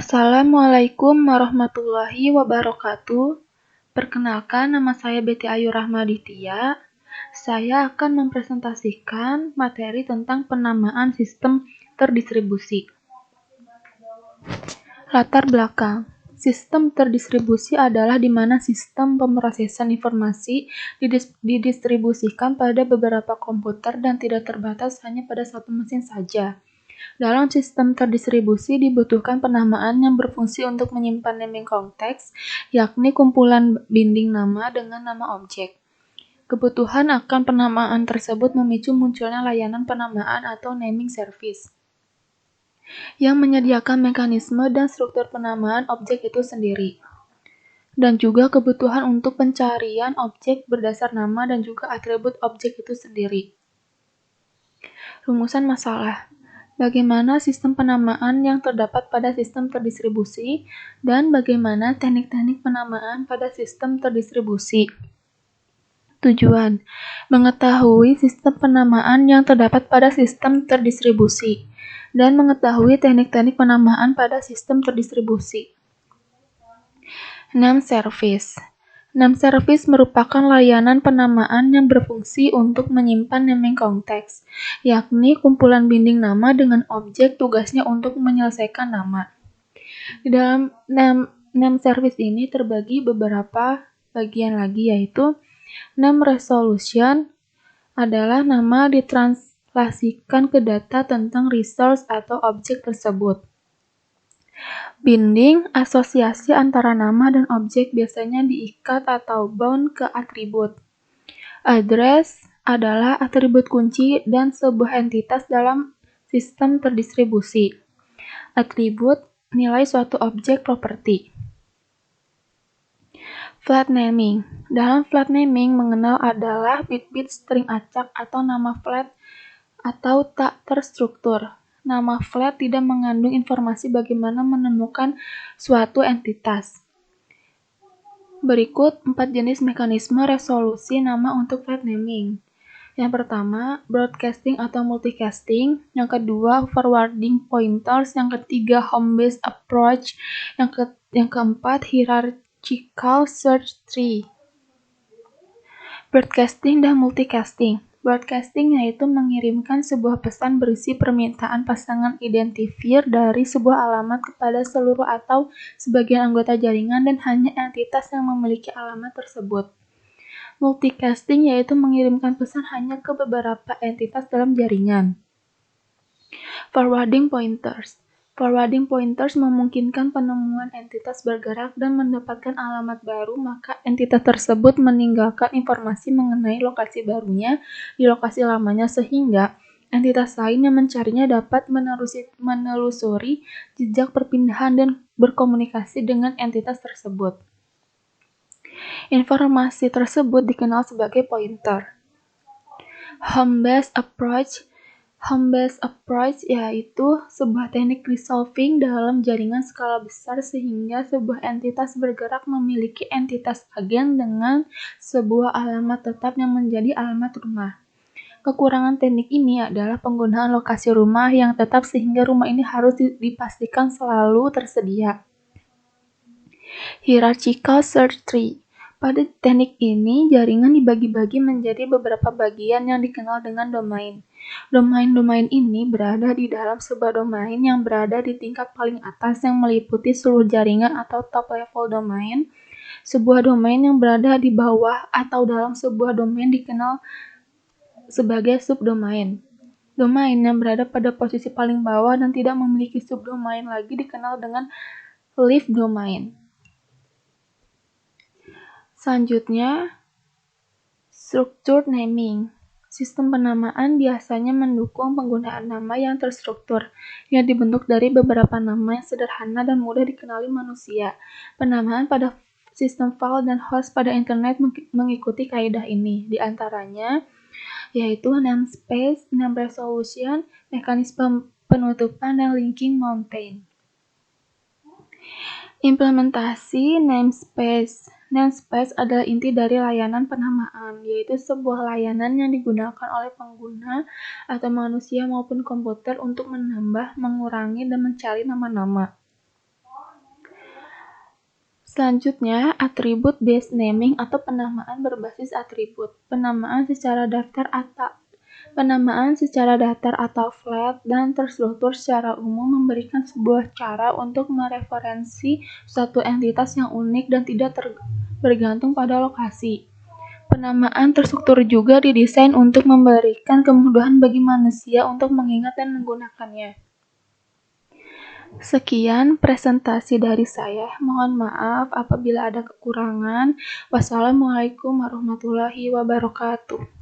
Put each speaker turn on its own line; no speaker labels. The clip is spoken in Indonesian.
Assalamualaikum warahmatullahi wabarakatuh. Perkenalkan, nama saya Betty Ayu Rahmaditya. Saya akan mempresentasikan materi tentang penamaan sistem terdistribusi. Latar belakang. Sistem terdistribusi adalah di mana sistem pemrosesan informasi didistribusikan pada beberapa komputer dan tidak terbatas hanya pada satu mesin saja. Dalam sistem terdistribusi dibutuhkan penamaan yang berfungsi untuk menyimpan naming konteks, yakni kumpulan binding nama dengan nama objek. Kebutuhan akan penamaan tersebut memicu munculnya layanan penamaan atau naming service, yang menyediakan mekanisme dan struktur penamaan objek itu sendiri. Dan juga kebutuhan untuk pencarian objek berdasar nama dan juga atribut objek itu sendiri. Rumusan masalah. Bagaimana sistem penamaan yang terdapat pada sistem terdistribusi, dan bagaimana teknik-teknik penamaan pada sistem terdistribusi. Tujuan: mengetahui sistem penamaan yang terdapat pada sistem terdistribusi, dan mengetahui teknik-teknik penamaan pada sistem terdistribusi. Name service. Name service merupakan layanan penamaan yang berfungsi untuk menyimpan naming konteks, yakni kumpulan binding nama dengan objek tugasnya untuk menyelesaikan nama. Di dalam name service ini terbagi beberapa bagian lagi, yaitu name resolution adalah nama ditranslasikan ke data tentang resource atau objek tersebut. Binding, asosiasi antara nama dan objek biasanya diikat atau bound ke atribut. Address adalah atribut kunci dan sebuah entitas dalam sistem terdistribusi. Atribut, nilai suatu objek properti. Flat naming. Dalam flat naming mengenal adalah bit-bit string acak atau nama flat atau tak terstruktur. Nama flat tidak mengandung informasi bagaimana menemukan suatu entitas. Berikut 4 jenis mekanisme resolusi nama untuk flat naming. Yang pertama, broadcasting atau multicasting. Yang kedua, forwarding pointers. Yang ketiga, home-based approach. Yang keempat, hierarchical search tree. Broadcasting dan multicasting. Broadcasting yaitu mengirimkan sebuah pesan berisi permintaan pasangan identifier dari sebuah alamat kepada seluruh atau sebagian anggota jaringan dan hanya entitas yang memiliki alamat tersebut. Multicasting yaitu mengirimkan pesan hanya ke beberapa entitas dalam jaringan. Forwarding pointers. Forwarding pointers memungkinkan penemuan entitas bergerak dan mendapatkan alamat baru, maka entitas tersebut meninggalkan informasi mengenai lokasi barunya di lokasi lamanya sehingga entitas lain yang mencarinya dapat menelusuri jejak perpindahan dan berkomunikasi dengan entitas tersebut. Informasi tersebut dikenal sebagai pointer. Home-based approach. Home-based approach yaitu sebuah teknik resolving dalam jaringan skala besar sehingga sebuah entitas bergerak memiliki entitas agen dengan sebuah alamat tetap yang menjadi alamat rumah. Kekurangan teknik ini adalah penggunaan lokasi rumah yang tetap sehingga rumah ini harus dipastikan selalu tersedia. Hierarchical search tree. Pada teknik ini, jaringan dibagi-bagi menjadi beberapa bagian yang dikenal dengan domain. Domain-domain ini berada di dalam sebuah domain yang berada di tingkat paling atas yang meliputi seluruh jaringan atau top level domain. Sebuah domain yang berada di bawah atau dalam sebuah domain dikenal sebagai subdomain. Domain yang berada pada posisi paling bawah dan tidak memiliki subdomain lagi dikenal dengan leaf domain. Selanjutnya, structured naming. Sistem penamaan biasanya mendukung penggunaan nama yang terstruktur, yang dibentuk dari beberapa nama yang sederhana dan mudah dikenali manusia. Penamaan pada sistem file dan host pada internet mengikuti kaidah ini, di antaranya yaitu namespace, name resolution, mekanisme penutupan, dan linking mountain. Implementasi namespace. Namespace adalah inti dari layanan penamaan, yaitu sebuah layanan yang digunakan oleh pengguna atau manusia maupun komputer untuk menambah, mengurangi, dan mencari nama-nama. Selanjutnya, atribut based naming atau penamaan berbasis atribut. Penamaan secara daftar atau flat dan terstruktur secara umum memberikan sebuah cara untuk mereferensi suatu entitas yang unik dan tidak bergantung pada lokasi. Penamaan terstruktur juga didesain untuk memberikan kemudahan bagi manusia untuk mengingat dan menggunakannya. Sekian presentasi dari saya. Mohon maaf apabila ada kekurangan. Wassalamualaikum warahmatullahi wabarakatuh.